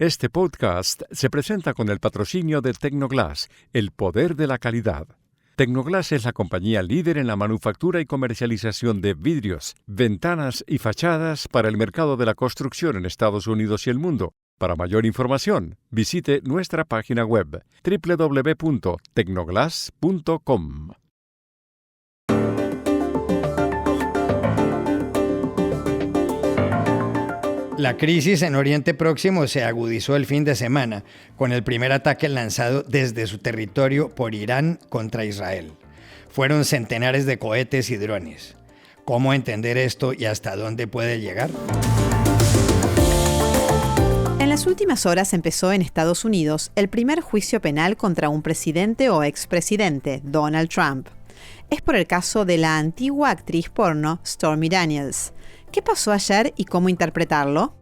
Este podcast se presenta con el patrocinio de Tecnoglass, el poder de la calidad. Tecnoglass es la compañía líder en la manufactura y comercialización de vidrios, ventanas y fachadas para el mercado de la construcción en Estados Unidos y el mundo. Para mayor información, visite nuestra página web www.tecnoglass.com. La crisis en Oriente Próximo se agudizó el fin de semana con el primer ataque lanzado desde su territorio por Irán contra Israel. Fueron centenares de cohetes y drones. ¿Cómo entender esto y hasta dónde puede llegar? En las últimas horas empezó en Estados Unidos el primer juicio penal contra un presidente o expresidente, Donald Trump. Es por el caso de la antigua actriz porno Stormy Daniels. ¿Qué pasó ayer y cómo interpretarlo?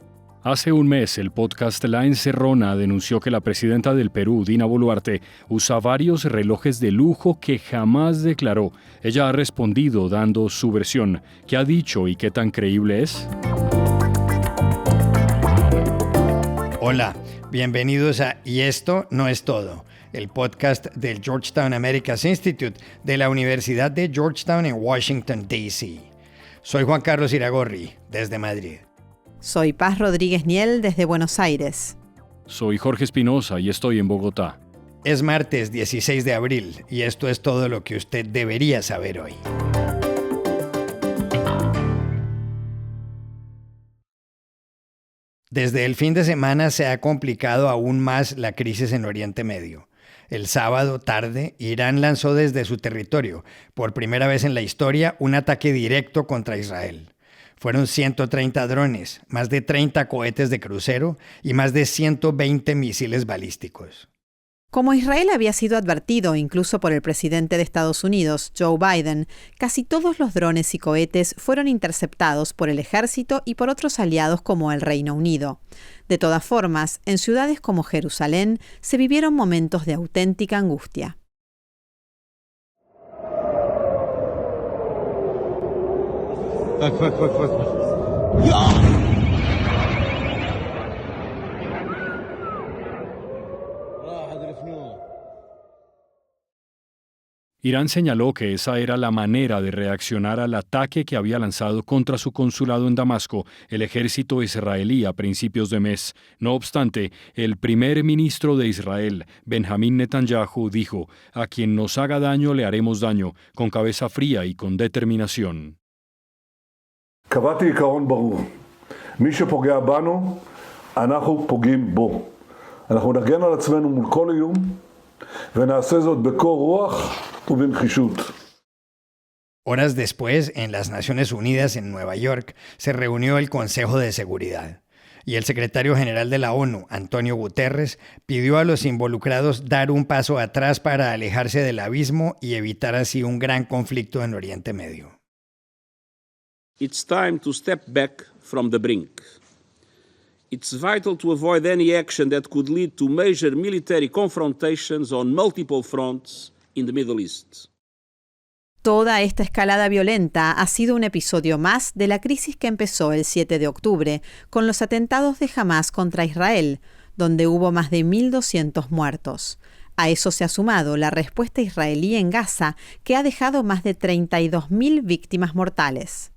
Hace un mes, el podcast La Encerrona denunció que la presidenta del Perú, Dina Boluarte, usa varios relojes de lujo que jamás declaró. Ella ha respondido dando su versión. ¿Qué ha dicho y qué tan creíble es? Hola, bienvenidos a Y esto no es todo, el podcast del Georgetown Americas Institute de la Universidad de Georgetown en Washington, D.C. Soy Juan Carlos Iragorri, desde Madrid. Soy Paz Rodríguez Niel, desde Buenos Aires. Soy Jorge Espinosa y estoy en Bogotá. Es martes 16 de abril y esto es todo lo que usted debería saber hoy. Desde el fin de semana se ha complicado aún más la crisis en Oriente Medio. El sábado tarde, Irán lanzó desde su territorio, por primera vez en la historia, un ataque directo contra Israel. Fueron 130 drones, más de 30 cohetes de crucero y más de 120 misiles balísticos. Como Israel había sido advertido incluso por el presidente de Estados Unidos, Joe Biden, casi todos los drones y cohetes fueron interceptados por el ejército y por otros aliados como el Reino Unido. De todas formas, en ciudades como Jerusalén se vivieron momentos de auténtica angustia. Irán señaló que esa era la manera de reaccionar al ataque que había lanzado contra su consulado en Damasco el ejército israelí a principios de mes. No obstante, el primer ministro de Israel, Benjamín Netanyahu, dijo: "A quien nos haga daño le haremos daño, con cabeza fría y con determinación". קבעתי עיקרון ברור. מי שפוגע בנו, אנחנו פוגעים בו. אנחנו נגן על עצמנו מול כל איום, ונעשה זאת בקור רוח ובנחישות. Horas después, en las Naciones Unidas en Nueva York, se reunió el Consejo de Seguridad. Y el secretario general de la ONU, Antonio Guterres, pidió a los involucrados dar un paso atrás para alejarse del abismo y evitar así un gran conflicto en Oriente Medio. It's time to step back from the brink. It's vital to avoid any action that could lead to major military confrontations on multiple fronts in the Middle East. Toda esta escalada violenta ha sido un episodio más de la crisis que empezó el 7 de octubre con los atentados de Hamás contra Israel, donde hubo más de 1.200 muertos. A eso se ha sumado la respuesta israelí en Gaza, que ha dejado más de 32.000 víctimas mortales.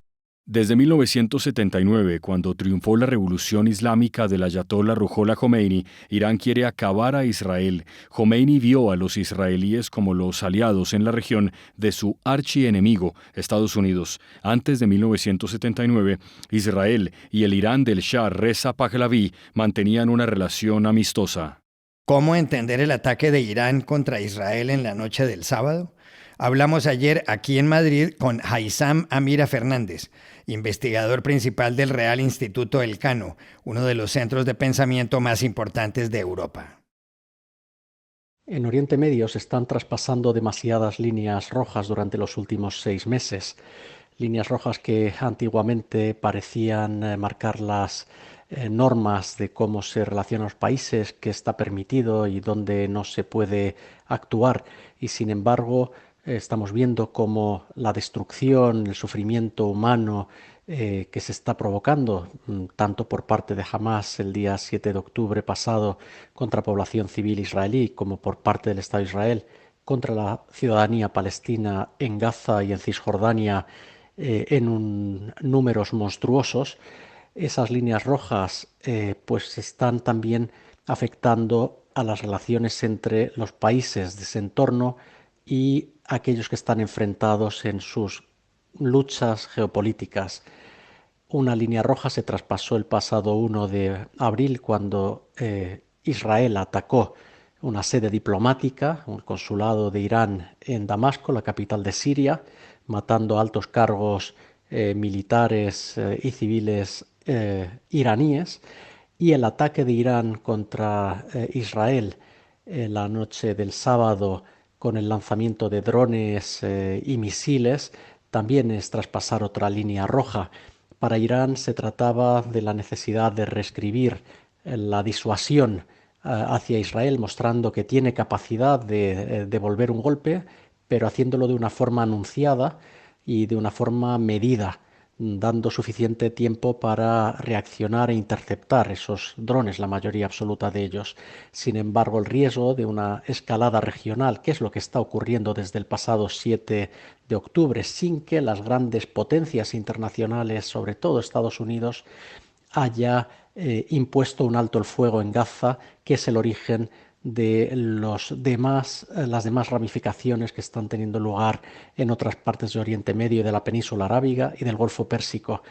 Desde 1979, cuando triunfó la revolución islámica del ayatolá Ruhollah Khomeini, Irán quiere acabar a Israel. Khomeini vio a los israelíes como los aliados en la región de su archienemigo, Estados Unidos. Antes de 1979, Israel y el Irán del Shah Reza Pahlaví mantenían una relación amistosa. ¿Cómo entender el ataque de Irán contra Israel en la noche del sábado? Hablamos ayer aquí en Madrid con Haitham Amira Fernández, investigador principal del Real Instituto Elcano, uno de los centros de pensamiento más importantes de Europa. En Oriente Medio se están traspasando demasiadas líneas rojas durante los últimos 6 meses. Líneas rojas que antiguamente parecían marcar las normas de cómo se relacionan los países, qué está permitido y dónde no se puede actuar. Y sin embargo, Estamos viendo cómo la destrucción, el sufrimiento humano que se está provocando, tanto por parte de Hamás el día 7 de octubre pasado contra población civil israelí, como por parte del Estado de Israel contra la ciudadanía palestina en Gaza y en Cisjordania en números monstruosos. Esas líneas rojas pues están también afectando a las relaciones entre los países de ese entorno y aquellos que están enfrentados en sus luchas geopolíticas. Una línea roja se traspasó el pasado 1 de abril cuando Israel atacó una sede diplomática, un consulado de Irán en Damasco, la capital de Siria, matando altos cargos militares y civiles iraníes, y el ataque de Irán contra Israel la noche del sábado con el lanzamiento de drones y misiles también es traspasar otra línea roja. Para Irán se trataba de la necesidad de reescribir la disuasión hacia Israel, mostrando que tiene capacidad de devolver un golpe, pero haciéndolo de una forma anunciada y de una forma medida, dando suficiente tiempo para reaccionar e interceptar esos drones, la mayoría absoluta de ellos. Sin embargo, el riesgo de una escalada regional, que es lo que está ocurriendo desde el pasado 7 de octubre, sin que las grandes potencias internacionales, sobre todo Estados Unidos, haya impuesto un alto el fuego en Gaza, que es el origen de las demás ramificaciones que están teniendo lugar en otras partes de Oriente Medio y de la península arábiga y del Golfo Pérsico.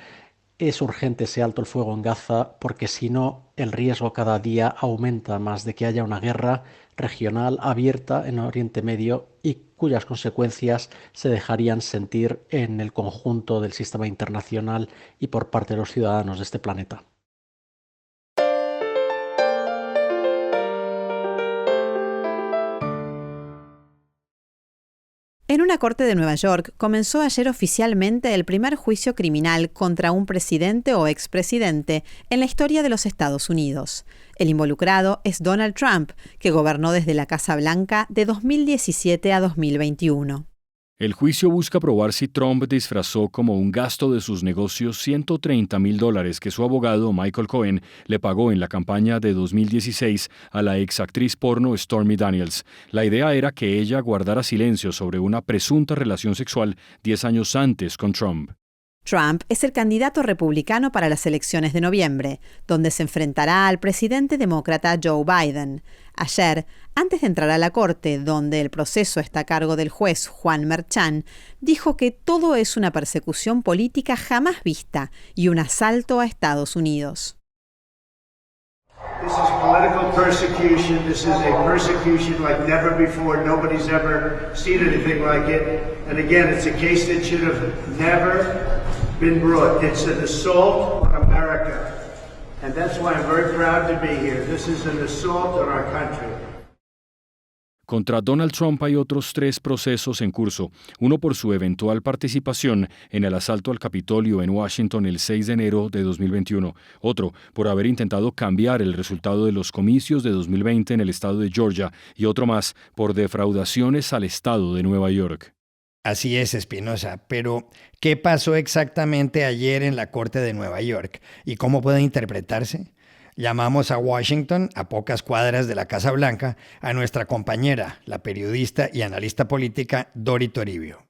Es urgente ese alto el fuego en Gaza porque si no el riesgo cada día aumenta más de que haya una guerra regional abierta en Oriente Medio y cuyas consecuencias se dejarían sentir en el conjunto del sistema internacional y por parte de los ciudadanos de este planeta. En una corte de Nueva York comenzó ayer oficialmente el primer juicio criminal contra un presidente o expresidente en la historia de los Estados Unidos. El involucrado es Donald Trump, que gobernó desde la Casa Blanca de 2017 a 2021. El juicio busca probar si Trump disfrazó como un gasto de sus negocios $130,000 que su abogado Michael Cohen le pagó en la campaña de 2016 a la exactriz porno Stormy Daniels. La idea era que ella guardara silencio sobre una presunta relación sexual 10 años antes con Trump. Trump es el candidato republicano para las elecciones de noviembre, donde se enfrentará al presidente demócrata Joe Biden. Ayer, antes de entrar a la corte, donde el proceso está a cargo del juez Juan Merchan, dijo que todo es una persecución política jamás vista y un asalto a Estados Unidos. This is political persecution. This is a persecution like never before. Nobody's ever seen anything like it. And again, it's a case that should have never been brought. It's an assault on America. And that's why I'm very proud to be here. This is an assault on our country. Contra Donald Trump hay otros 3 procesos en curso, uno por su eventual participación en el asalto al Capitolio en Washington el 6 de enero de 2021, otro por haber intentado cambiar el resultado de los comicios de 2020 en el estado de Georgia y otro más por defraudaciones al estado de Nueva York. Así es, Espinosa, pero ¿qué pasó exactamente ayer en la Corte de Nueva York y cómo puede interpretarse? Llamamos a Washington, a pocas cuadras de la Casa Blanca, a nuestra compañera, la periodista y analista política Dori Toribio.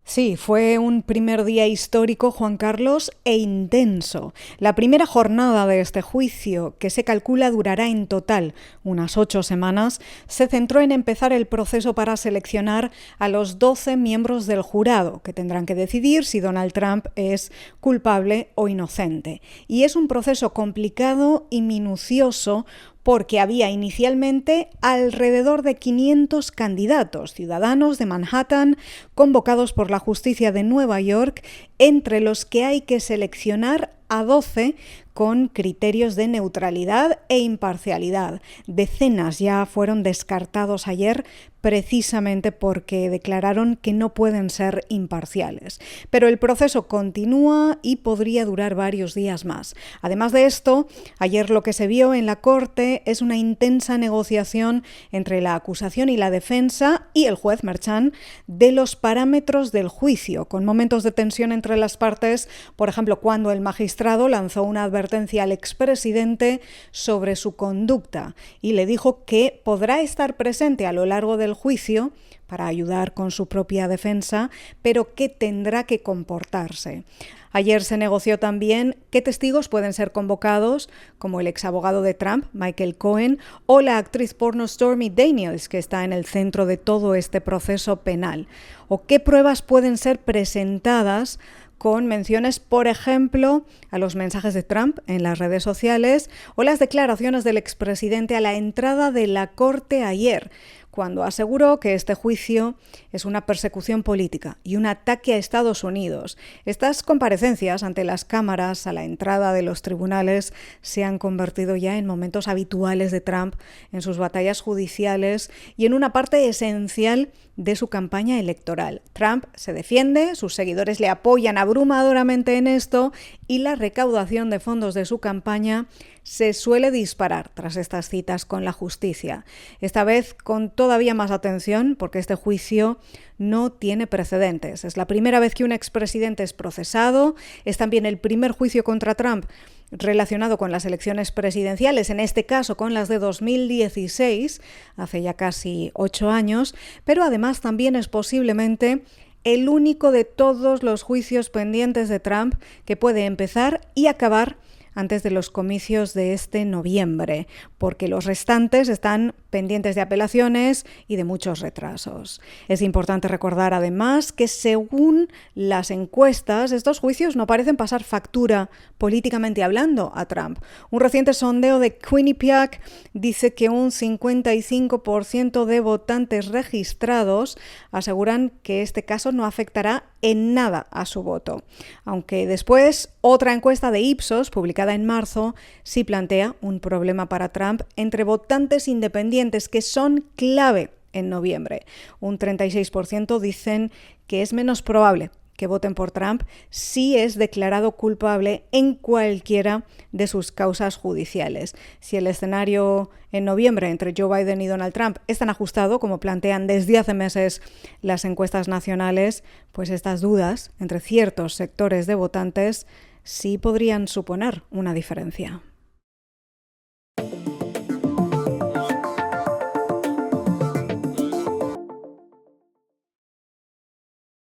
Sí, fue un primer día histórico, Juan Carlos, e intenso. La primera jornada de este juicio, que se calcula durará en total unas 8 semanas, se centró en empezar el proceso para seleccionar a los 12 miembros del jurado, que tendrán que decidir si Donald Trump es culpable o inocente. Y es un proceso complicado y minucioso, porque había inicialmente alrededor de 500 candidatos, ciudadanos de Manhattan, convocados por la justicia de Nueva York, entre los que hay que seleccionar a 12 con criterios de neutralidad e imparcialidad. Decenas ya fueron descartados ayer precisamente porque declararon que no pueden ser imparciales. Pero el proceso continúa y podría durar varios días más. Además de esto, ayer lo que se vio en la Corte es una intensa negociación entre la acusación y la defensa y el juez Merchan de los parámetros del juicio, con momentos de tensión entre las partes, por ejemplo, cuando el magistrado lanzó una advertencia al expresidente sobre su conducta y le dijo que podrá estar presente a lo largo del juicio para ayudar con su propia defensa, pero que tendrá que comportarse. Ayer se negoció también qué testigos pueden ser convocados, como el exabogado de Trump, Michael Cohen, o la actriz porno Stormy Daniels, que está en el centro de todo este proceso penal, o qué pruebas pueden ser presentadas con menciones, por ejemplo, a los mensajes de Trump en las redes sociales o las declaraciones del expresidente a la entrada de la Corte ayer, cuando aseguró que este juicio es una persecución política y un ataque a Estados Unidos. Estas comparecencias ante las cámaras a la entrada de los tribunales se han convertido ya en momentos habituales de Trump en sus batallas judiciales y en una parte esencial de su campaña electoral. Trump se defiende, sus seguidores le apoyan abrumadoramente en esto y la recaudación de fondos de su campaña se suele disparar tras estas citas con la justicia. Esta vez con todavía más atención porque este juicio no tiene precedentes. Es la primera vez que un expresidente es procesado, es también el primer juicio contra Trump relacionado con las elecciones presidenciales, en este caso con las de 2016, hace ya casi 8 años, pero además también es posiblemente el único de todos los juicios pendientes de Trump que puede empezar y acabar antes de los comicios de este noviembre, porque los restantes están pendientes de apelaciones y de muchos retrasos. Es importante recordar además que según las encuestas, estos juicios no parecen pasar factura políticamente hablando a Trump. Un reciente sondeo de Quinnipiac dice que un 55% de votantes registrados aseguran que este caso no afectará en nada a su voto. Aunque después otra encuesta de Ipsos, publicada en marzo, sí plantea un problema para Trump entre votantes independientes que son clave en noviembre. Un 36% dicen que es menos probable que voten por Trump si es declarado culpable en cualquiera de sus causas judiciales. Si el escenario en noviembre entre Joe Biden y Donald Trump es tan ajustado como plantean desde hace meses las encuestas nacionales, pues estas dudas entre ciertos sectores de votantes sí podrían suponer una diferencia.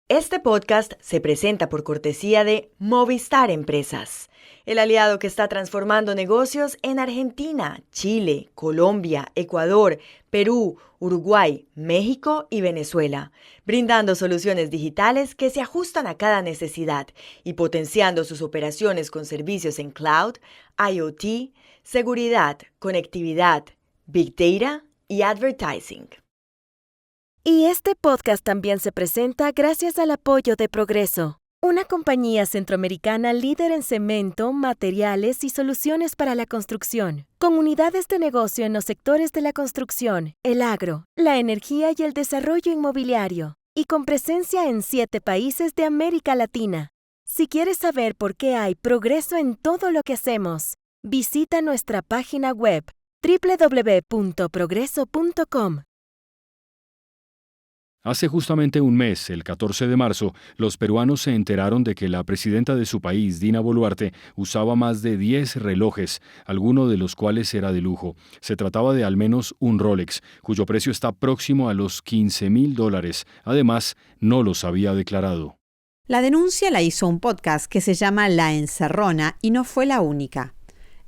Este podcast se presenta por cortesía de Movistar Empresas, el aliado que está transformando negocios en Argentina, Chile, Colombia, Ecuador, Perú, Uruguay, México y Venezuela, brindando soluciones digitales que se ajustan a cada necesidad y potenciando sus operaciones con servicios en cloud, IoT, seguridad, conectividad, Big Data y advertising. Y este podcast también se presenta gracias al apoyo de Progreso, una compañía centroamericana líder en cemento, materiales y soluciones para la construcción, con unidades de negocio en los sectores de la construcción, el agro, la energía y el desarrollo inmobiliario, y con presencia en 7 países de América Latina. Si quieres saber por qué hay progreso en todo lo que hacemos, visita nuestra página web www.progreso.com. Hace justamente un mes, el 14 de marzo, los peruanos se enteraron de que la presidenta de su país, Dina Boluarte, usaba más de 10 relojes, alguno de los cuales era de lujo. Se trataba de al menos un Rolex, cuyo precio está próximo a los $15,000. Además, no los había declarado. La denuncia la hizo un podcast que se llama La Encerrona y no fue la única.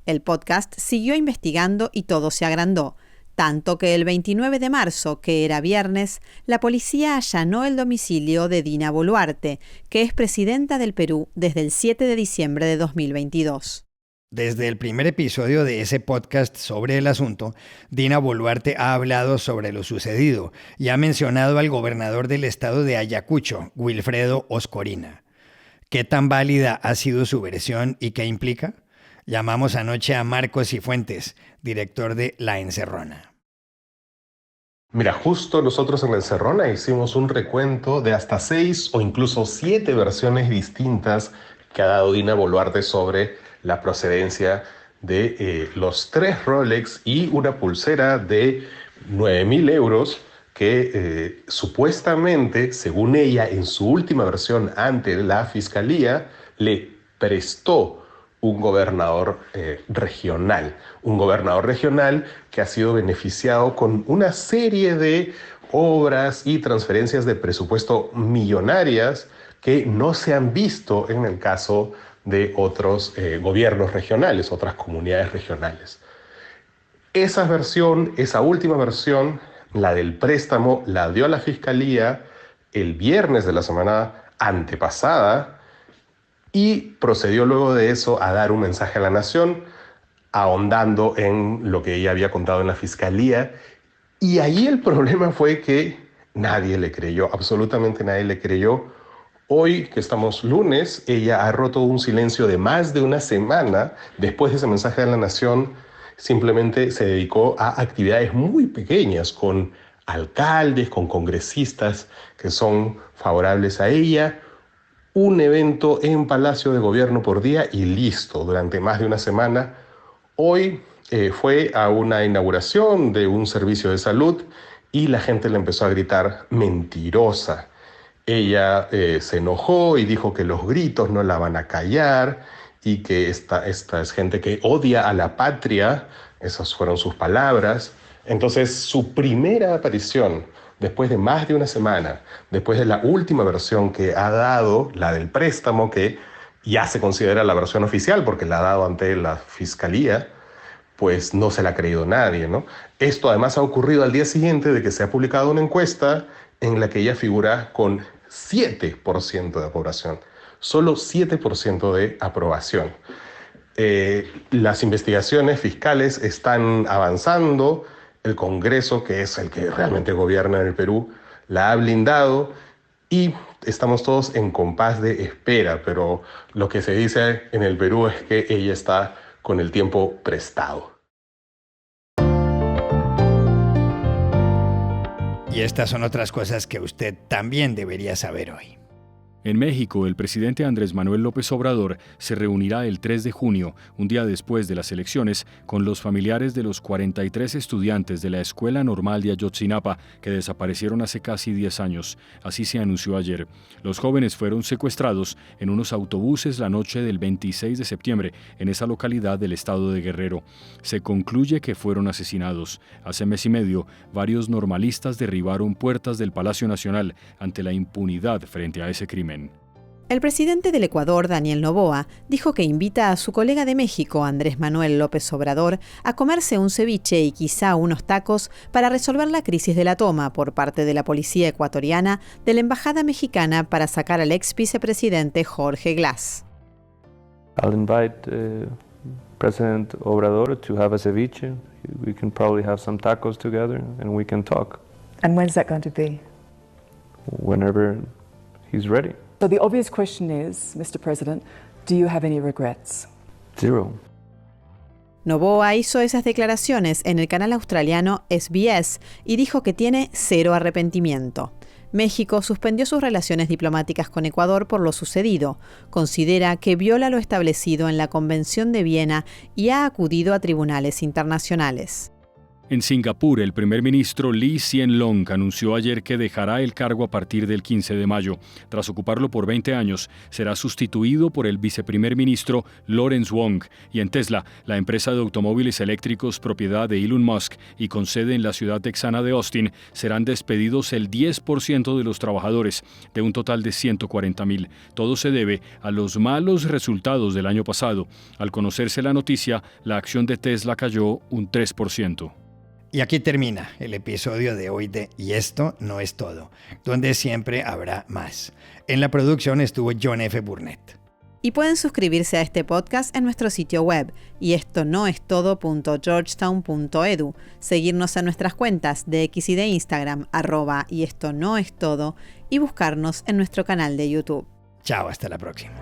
El podcast siguió investigando y todo se agrandó. Tanto que el 29 de marzo, que era viernes, la policía allanó el domicilio de Dina Boluarte, que es presidenta del Perú desde el 7 de diciembre de 2022. Desde el primer episodio de ese podcast sobre el asunto, Dina Boluarte ha hablado sobre lo sucedido y ha mencionado al gobernador del estado de Ayacucho, Wilfredo Oscorina. ¿Qué tan válida ha sido su versión y qué implica? Llamamos anoche a Marcos Cifuentes, director de La Encerrona. Mira, justo nosotros en La Encerrona hicimos un recuento de hasta 6 o incluso 7 versiones distintas que ha dado Dina Boluarte sobre la procedencia de los 3 Rolex y una pulsera de 9.000 euros que supuestamente, según ella, en su última versión ante la fiscalía, le prestó un gobernador regional que ha sido beneficiado con una serie de obras y transferencias de presupuesto millonarias que no se han visto en el caso de otros gobiernos regionales, otras comunidades regionales. Esa última versión, la del préstamo, la dio a la fiscalía el viernes de la semana antepasada y procedió luego de eso a dar un mensaje a la nación, ahondando en lo que ella había contado en la fiscalía. Y ahí el problema fue que nadie le creyó, absolutamente nadie le creyó. Hoy, que estamos lunes, ella ha roto un silencio de más de una semana. Después de ese mensaje a la nación, simplemente se dedicó a actividades muy pequeñas con alcaldes, con congresistas que son favorables a ella. Un evento en Palacio de Gobierno por día y listo, durante más de una semana. Hoy fue a una inauguración de un servicio de salud y la gente le empezó a gritar mentirosa. Ella se enojó y dijo que los gritos no la van a callar y que esta es gente que odia a la patria. Esas fueron sus palabras. Entonces, su primera aparición, después de más de una semana, después de la última versión que ha dado, la del préstamo, que ya se considera la versión oficial porque la ha dado ante la fiscalía, pues no se la ha creído nadie, ¿no? Esto además ha ocurrido al día siguiente de que se ha publicado una encuesta en la que ella figura con 7% de aprobación, solo 7% de aprobación. Las investigaciones fiscales están avanzando. El Congreso, que es el que realmente gobierna en el Perú, la ha blindado y estamos todos en compás de espera, pero lo que se dice en el Perú es que ella está con el tiempo prestado. Y estas son otras cosas que usted también debería saber hoy. En México, el presidente Andrés Manuel López Obrador se reunirá el 3 de junio, un día después de las elecciones, con los familiares de los 43 estudiantes de la Escuela Normal de Ayotzinapa que desaparecieron hace casi 10 años. Así se anunció ayer. Los jóvenes fueron secuestrados en unos autobuses la noche del 26 de septiembre en esa localidad del estado de Guerrero. Se concluye que fueron asesinados. Hace mes y medio, varios normalistas derribaron puertas del Palacio Nacional ante la impunidad frente a ese crimen. El presidente del Ecuador, Daniel Noboa, dijo que invita a su colega de México, Andrés Manuel López Obrador, a comerse un ceviche y quizá unos tacos para resolver la crisis de la toma por parte de la policía ecuatoriana de la embajada mexicana para sacar al ex vicepresidente Jorge Glass. I'll invite President Obrador to have a ceviche. We can probably have some tacos together and we can talk. And when's that going to be? Whenever he's ready. So the obvious question is, Mr. President, do you have any regrets? Zero. Noboa hizo esas declaraciones en el canal australiano SBS y dijo que tiene cero arrepentimiento. México suspendió sus relaciones diplomáticas con Ecuador por lo sucedido. Considera que viola lo establecido en la Convención de Viena y ha acudido a tribunales internacionales. En Singapur, el primer ministro Lee Hsien Loong anunció ayer que dejará el cargo a partir del 15 de mayo. Tras ocuparlo por 20 años, será sustituido por el viceprimer ministro Lawrence Wong. Y en Tesla, la empresa de automóviles eléctricos propiedad de Elon Musk y con sede en la ciudad texana de Austin, serán despedidos el 10% de los trabajadores, de un total de 140,000. Todo se debe a los malos resultados del año pasado. Al conocerse la noticia, la acción de Tesla cayó un 3%. Y aquí termina el episodio de hoy de Y esto no es todo, donde siempre habrá más. En la producción estuvo John F. Burnett. Y pueden suscribirse a este podcast en nuestro sitio web, yestonoestodo.georgetown.edu, seguirnos en nuestras cuentas de X y de Instagram, @yestonoestodo, y buscarnos en nuestro canal de YouTube. Chao, hasta la próxima.